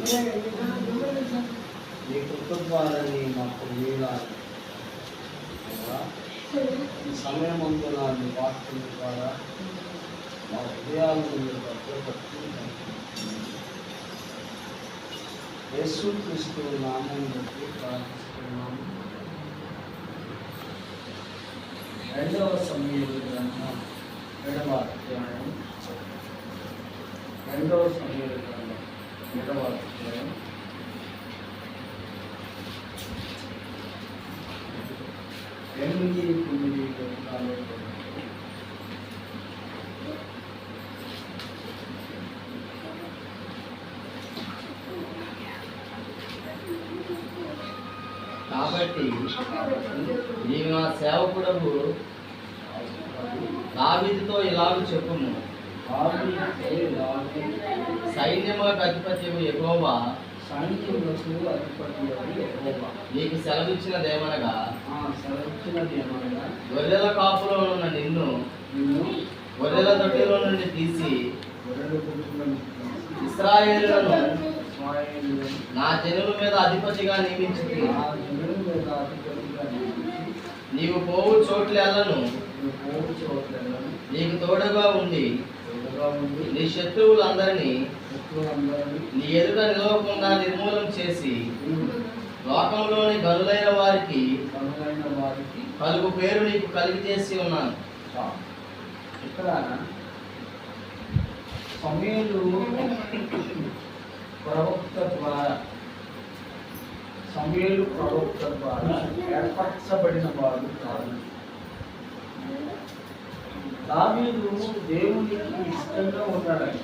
నీ కృప ద్వారా నీ మాకు వీడాలి. ఈ సమయం అందున నీ వాక్యం ద్వారా మా హృదయాలను మీరు భద్రపరుచుకుంటారు. యేసుక్రీస్తు నామం బట్టి ప్రార్థిస్తున్నాము. 2వ సమూయేలు గ్రంథం 7వ అధ్యాయం. 2వ సమూయేలు గ్రంథం 7వ అధ్యాయం 8-9 వచనాలు. కాబట్టి నీవు నా సేవకుడవు దావీదుతో ఇలాగ చెప్పుము, సైన్యములకు అధిపతియు యెహోవా నీకు సెలవిచ్చినదేమనగా, గొర్రెల కాపులో ఉన్న నిన్ను గొర్రెల దొడ్డిలో నుండి తీసి ఇశ్రాయేలులను నా జనుల మీద అధిపతిగా నియమించింది. నీవు పోవు చోట్లెల్లను నీకు తోడుగా ఉండి నీ శత్రువులందరినీ నీ ఎదుట నిలవకుండా నిర్మూలన చేసి లోకంలోని గనులైన వారికి కలుగు పేరు నీకు కలిగి చేసి ఉన్నాను. ఇక్కడ సమూయేలు ప్రవక్త ద్వారా ఏర్పరచబడిన వాడు కాదు. దావీదు దేవునికి ఇష్టంగా ఉన్నాడని,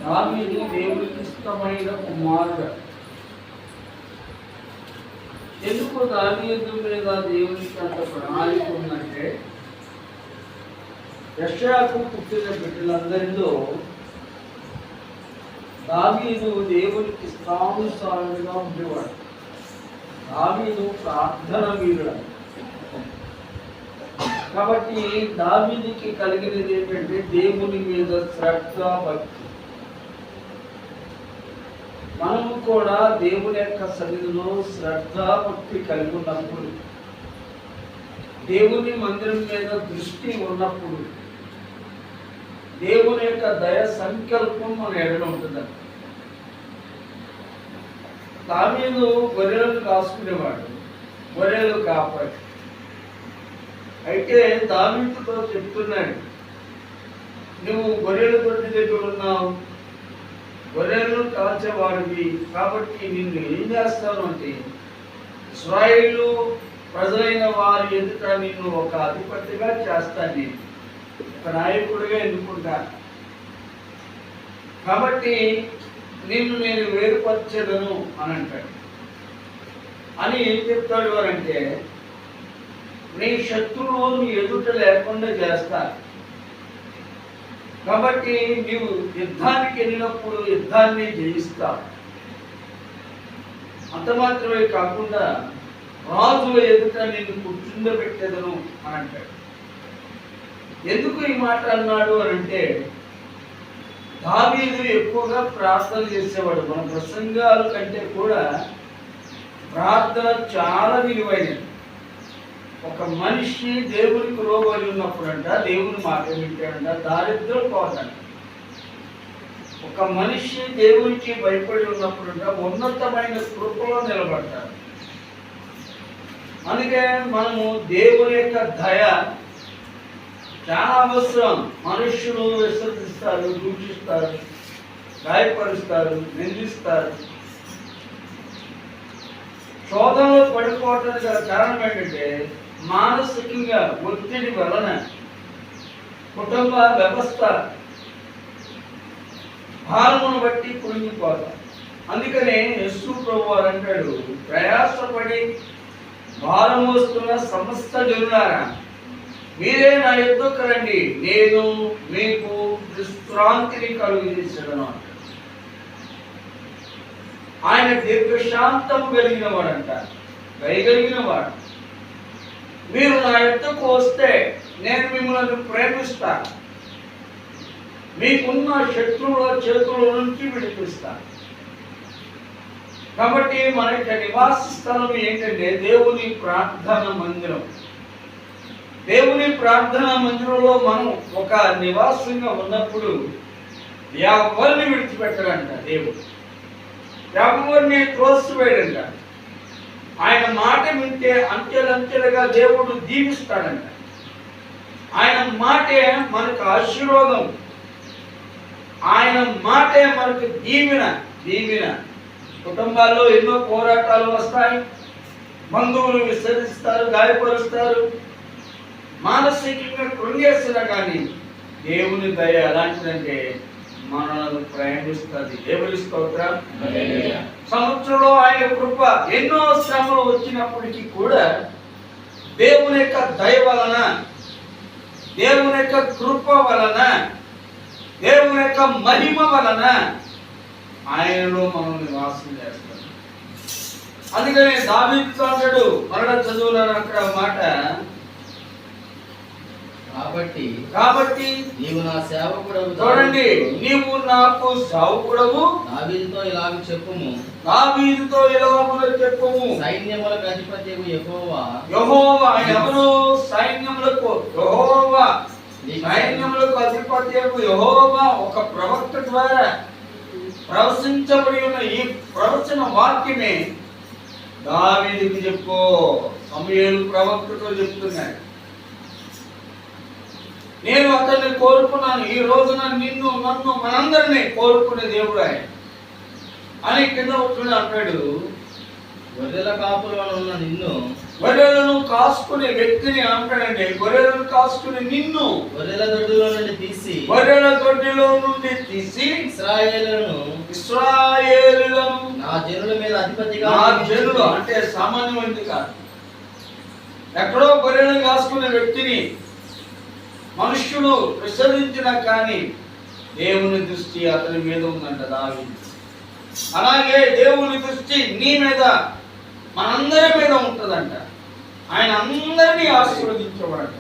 దావీదు దేవునికి ఇష్టమైన కుమారుడు. ఎందుకు దావీదు మీద దేవునికి అంత ప్రణాళిక ఉందంటే, యెషయాకు పుట్టిన బిడ్డలందరిలో దావీదు దేవునికి ఇష్టానుసారంగా ఉండేవాడు. దావీదు ప్రార్థన వీరుడు. కాబట్టి దావీదుకి కలిగినది ఏంటంటే దేవుని మీద శ్రద్ధ, భక్తి. మనము కూడా దేవుని యొక్క సన్నిధిలో శ్రద్ధ, భక్తి కలిగి ఉన్నప్పుడు, దేవుని మందిరం మీద దృష్టి ఉన్నప్పుడు దేవుని యొక్క దయ సంకల్పం మన ఎడన ఉంటుందండి. దావీదు గొర్రెలను కాసుకునేవాడు, గొర్రెలు కాపాడు. అయితే దావీదుతో చెప్తున్నాడు, నువ్వు గొర్రెల దొడ్డి దగ్గర ఉన్నావు, గొర్రెలను కాల్చేవాడివి, కాబట్టి నిన్ను ఏం చేస్తాను అంటే ఇశ్రాయేలు ప్రజలైన వారి ఎదుట నిన్ను ఒక అధిపతిగా చేస్తాను, నేను ఒక నాయకుడిగా ఎన్నుకుంటాను. కాబట్టి నిన్ను నేను వేరుపరచదను అని అంటాడు. అని ఏం చెప్తాడు అంటే, నీ శత్రువు నీ ఎదుట లేకుండా చేస్తారు. కాబట్టి నీవు యుద్ధానికి వెళ్ళినప్పుడు యుద్ధాన్ని జయిస్తావు. అంత మాత్రమే కాకుండా రాజుల ఎదుట నిన్ను కూర్చుండబెట్టేదను అని అంటాడు. ఎందుకు ఈ మాట అన్నాడు అని అంటే, దావీదు ఎక్కువగా ప్రార్థన చేసేవాడు. మన ప్రసంగాల కంటే కూడా ప్రార్థన చాలా విలువైనది. ఒక మనిషి దేవునికి లోబడి ఉన్నప్పుడంట దేవుని మాట వింటాడంట, దారిద్ర్యం పోతాడు. ఒక మనిషి దేవునికి భయపడి ఉన్నప్పుడంట ఉన్నతమైన కృపలో నిలబడతాడు. అందుకే మనము దేవుని యొక్క దయ చాలా అవసరం. మనుషులు విశ్వసిస్తారు, దూషిస్తారు, గాయపరుస్తారు, నిందిస్తారు. శోధనలో పడిపోవటానికి గల కారణం ఏంటంటే, మానసికంగా ఒత్తిడి వలన కుటుంబ వ్యవస్థ భారమును బట్టి కురింగిపోతారు. అందుకనే యేసు ప్రభువారు అంటాడు, ప్రయాసపడి భారం వస్తున్న సమస్త జనులారా మీరే నా యొద్దకు రండి, నేను మీకు విశ్రాంతిని కలుగజేసేదను అంటాడు. ఆయన దీర్ఘశాంతం కలిగిన వాడంట, దయగలిగిన వాడు. మీరు నా యొద్దకు వస్తే నేను మిమ్మల్ని ప్రేమిస్తాను, మీకున్న శత్రువుల చేతుల నుంచి విడిపిస్తాను. కాబట్టి మన యొక్క నివాస స్థలం ఏంటంటే దేవుని ప్రార్థన మందిరం. దేవుని ప్రార్థనా మందిరంలో మనం ఒక నివాసంగా ఉన్నప్పుడు ఎవరిని విడిచిపెట్టడంట దేవుడు, ఎవరిని త్రోసివేయడంట. ఆయన మాట వింటే అంచెలంచెలుగా దేవుడు దీవిస్తాడంట. ఆయన మాటే మనకు ఆశీర్వాదం, ఆయన మాటే మనకు దీవెన. కుటుంబాల్లో ఎన్నో పోరాటాలు వస్తాయి, బంధువులు విసరిస్తారు, గాయపరుస్తారు, మానసికంగా కృంగేస్తున్నా కానీ దేవుని దయ ఎలాంటిదంటే మనల్ని ప్రయాణిస్తుంది. దేవుని స్తోత్రం. సంవత్సరంలో ఆయన కృప ఎన్నో శ్రమలు వచ్చినప్పటికీ కూడా దేవుని యొక్క దయ వలన, దేవుని యొక్క కృప వలన, దేవుని యొక్క మహిమ వలన ఆయనలో మనం నివాసం చేస్తాం. అందుకని దావీదుతో అంటాడు, మరణ చదువులను అక్కడ మాట, కాబట్టి నీవు నా సేవకుడవు. చూడండి, నీవు నాకు సేవకుడవు, దావీదుతో ఇలాగ చెప్పుము, సైన్యములకు అధిపతియగు యెహోవా. ఎవరు? సైన్యములకు యెహోవా, సైన్యములకు అధిపతియగు యెహోవా ఒక ప్రవక్త ద్వారా ప్రవచించబడి ఉన్న ఈ ప్రవచన వాక్యమే దావీదుకు చెప్పు. సమూయేలు ప్రవక్తతో చెప్తున్నాడు, నేను అతన్ని కోరుకున్నాను, ఈ రోజున నిన్ను నన్ను మనందరినీ కోరుకునే దేవుడు ఆయన అని కింద వచ్చిన అంటాడు. గొర్రెల కాపులో ఉన్న నిన్ను, గొర్రెలను కాసుకునే వ్యక్తిని అంటాడండి. గొర్రెలను కాసుకునే నిన్ను గొర్రెల దొడ్డిలో నుండి తీసి ఇశ్రాయేలులను నా జనుల మీద అధిపతిగా, నా జనులు అంటే సామాన్యమైనది కాదు. ఎక్కడో గొర్రెలను కాసుకునే వ్యక్తిని మనుష్యుడు విసర్జించినా కానీ దేవుని దృష్టి అతని మీద ఉందంట దావీదు. అలాగే దేవుని దృష్టి నీ మీద, మనందరి మీద ఉంటుందంట. ఆయన అందరినీ ఆశీర్వదించేవాడు,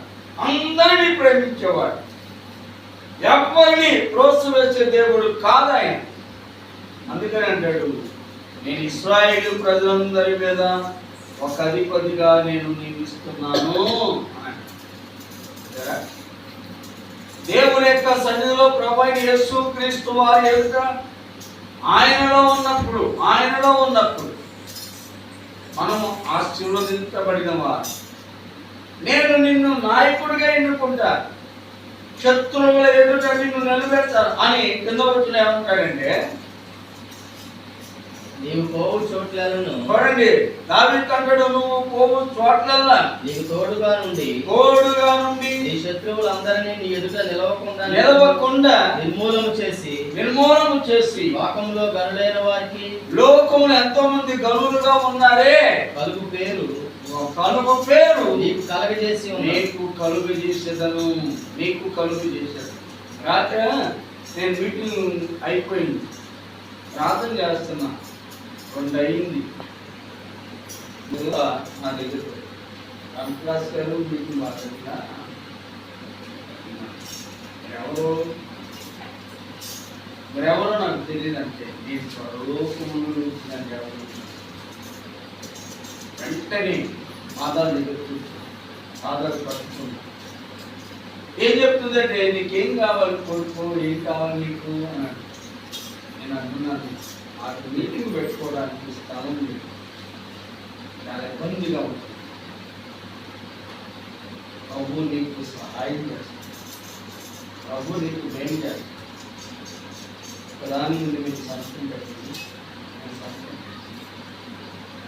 అందరినీ ప్రేమించేవాడు, ఎవరిని ప్రోత్సహించే దేవుడు కాదు ఆయన. అందుకని అంటాడు, నేను ఇశ్రాయేలు ప్రజలందరి మీద ఒక అధిపతిగా నేను నియమిస్తున్నాను. దేవుని యొక్క సన్నిధిలో ప్రభువైన యేసుక్రీస్తు వారి ఎదుట ఆయనలో ఉన్నప్పుడు మనము ఆశీర్వదించబడిన వారు. నేను నిన్ను నాయకుడిగా ఎన్నుకుంటా, శత్రువుల ఎదుట నిన్ను నిలబెడతాను అని కింద వచ్చిన ఏమంటాడంటే, నీవు పోవు చోట్లను, చూడండి దావీదు అంటాడు, నువ్వు పోవు చోట్లల్లా నీకు తోడుగా నుండి నీ శత్రువులందరినీ నీ ఎదుట నిలవకుండా నిర్మూలము చేసి లోకంలో గనులైన వారికి, లోకములు ఎంతో మంది గనులుగా ఉన్నారే, కలుగు పేరు నీకు కలుగజేసి నీకు కలుగజేశాను. రాత్రి నేను మీటింగ్ అయిపోయింది, ప్రార్థన చేస్తున్నా, 2 అయింది. నా దగ్గర క్లాస్ గారు మీటింగ్ మాట్లాడినా మరెవరో నాకు తెలియదంటే నీ స్వరూపములు ఎవరు. వెంటనే ఆధార్ దగ్గర కూర్చొని ఆధార్ పట్టుకున్నా. ఏం చెప్తుందంటే, నీకేం కావాలి కొడుకు, ఏం కావాలి నీకు అన్నాడు. నేను అంటున్నాను, ఆ మీటింగ్ పెట్టుకోవడానికి స్థలం లేదు, చాలా ఇబ్బందిగా ఉంటుంది. ప్రభు నీకు సహాయం చేస్తాను, ప్రభు నీకు మేలు చేస్తాను. ప్రధాని నుండి మీకు సంస్కృతి పెట్టింది,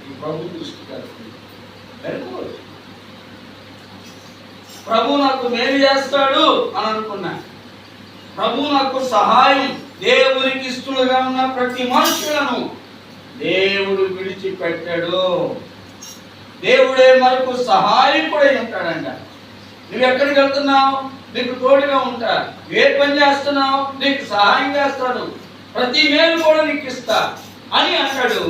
ఈ ప్రభు దృష్టి కలుగుతుంది. ప్రభు నాకు మేలు చేస్తాడు అని అనుకున్నా. ప్రభు నాకు సహాయం, దేవునికి ఇష్టలుగా ఉన్న ప్రతి మనుషులను దేవుడు విడిచిపెట్టాడు. దేవుడే మనకు సహాయకుడై ఉంటాడంట. నువ్వు ఎక్కడికి వెళ్తున్నావు, నీకు తోడుగా ఉంటా. ఏ పని చేస్తున్నావు, నీకు సహాయం చేస్తాను, ప్రతి మేలు కూడా నీకు ఇస్తా అని అంటాడు.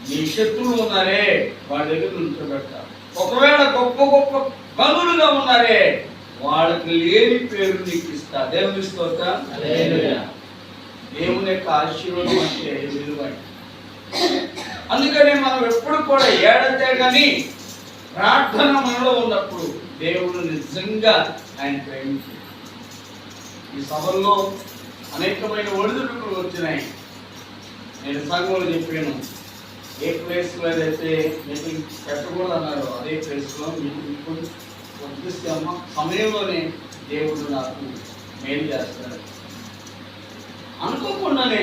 నీ శత్రువులు ఉన్నారే, వాళ్ళ దగ్గర నుంచోబెడతా. ఒకవేళ గొప్ప గొప్ప గనులుగా ఉన్నారే, వాళ్ళకి లేని పేరు నీకు ఇస్తా. దేవుని స్తోత్రం. హల్లెలూయా. దేవుని యొక్క ఆశీర్వాదం అంటే విలువ. అందుకని మనం ఎప్పుడు కూడా ఏడంతే కానీ ప్రార్థన మనలో ఉన్నప్పుడు దేవుడు నిజంగా ఆయన ప్రేమించాడు. ఈ సభల్లో అనేకమైన ఒడిదుడుకులు వచ్చినాయి. నేను సంఘంలో చెప్పాను, ఏ ప్లేస్లో ఏదైతే మీటింగ్ పెట్టకూడదు అన్నారో అదే ప్లేస్లో మీటింగ్ పంపిస్తే సమయంలోనే దేవుడు నాకు మేలు చేస్తాడు. అనుకోకుండానే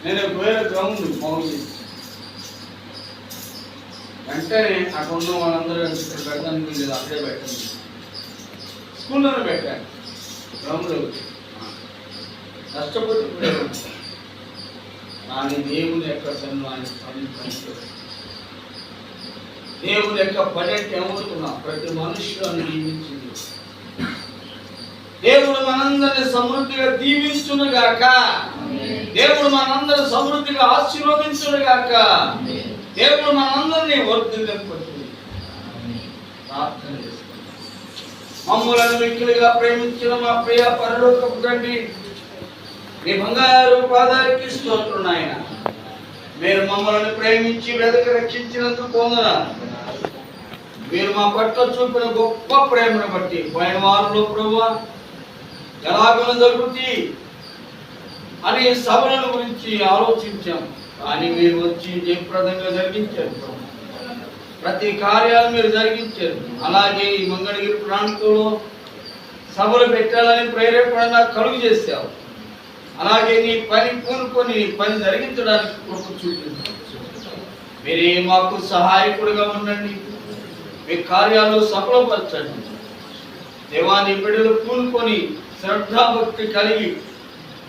నేను వేరే గ్రౌండ్ బాగు చేసి వెంటనే అక్కడ ఉన్న వాళ్ళందరూ ఇక్కడ పెట్టడానికి వీళ్ళు అక్కడే పెట్టండి, స్కూల్లోనే పెట్టాను. గ్రౌండ్లో కష్టపడి కానీ దేవుని యొక్క సన్మానం స్పందించాడు. దేవుని యొక్క పర్యటన ఏమవుతున్నా ప్రతి మనుషులను దీవించింది. దేవుడు మనందరిని సమృద్ధిగా దీవించునుగాక. దేవుడు మనందరిని సమృద్ధిగా ఆశీర్వదించునుగాక. దేవుడు మనందరినీ వర్ధిల్లింపచేయును. ప్రార్థన చేసుకుందాం. మమ్మలను మిక్కిలిగా ప్రేమించిన మా ప్రియ పరలోకపు తండ్రి, నీ బంగారు పాదాలకి స్తోత్రం నాయన. మీరు మమ్మల్ని ప్రేమించి వెదకి రక్షించినందుకు వందనాలు. మీరు మా పట్ల చూపిన గొప్ప ప్రేమను బట్టి పోయిన వారంలో ప్రభువా ఎలాగో జరుగుతుంది అని సభల గురించి ఆలోచించాం. కానీ మీరు వచ్చి జయప్రదంగా జరిగించారు. ప్రతి కార్యాలు మీరు జరిగించారు. అలాగే ఈ మంగళగిరి ప్రాంతంలో సభలు పెట్టాలని ప్రేరేపణ నాకు కలుగు చేశావు. అలాగే నీ పని పూనుకొని నీ పని జరిగించడానికి కృప చూపించారు. మీరే మాకు సహాయకుడిగా ఉండండి. మీ కార్యాలు సఫలపరచండి. దేవాన్ని బిడ్డలు పూనుకొని శ్రద్ధాభక్తి కలిగి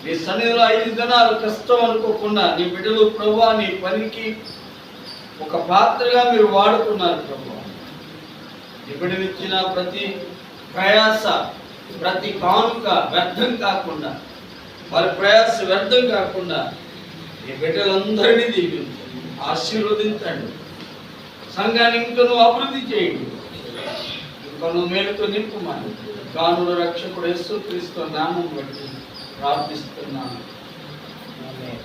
నీ సన్నిధిలో 5 దినాలు కష్టం అనుకోకుండా నీ బిడ్డలు ప్రభువా నీ పనికి ఒక పాత్రగా మీరు వాడుకున్నారు. ప్రభువా నీ బిడ్డలు ఇచ్చిన ప్రతి ప్రయాస ప్రతి కానుక వ్యర్థం కాకుండా, వారి ప్రయాస వ్యర్థం కాకుండా నీ బిడ్డలందరినీ దీవించండి, ఆశీర్వదించండి. సంఘాన్ని ఇంకను అభివృద్ధి చేయండి. ఇంకను మేలుతో నింపుమని కానుల రక్షకుడు యేసుక్రీస్తు నామం బట్టి ప్రార్థిస్తున్నాను. ఆమేన్.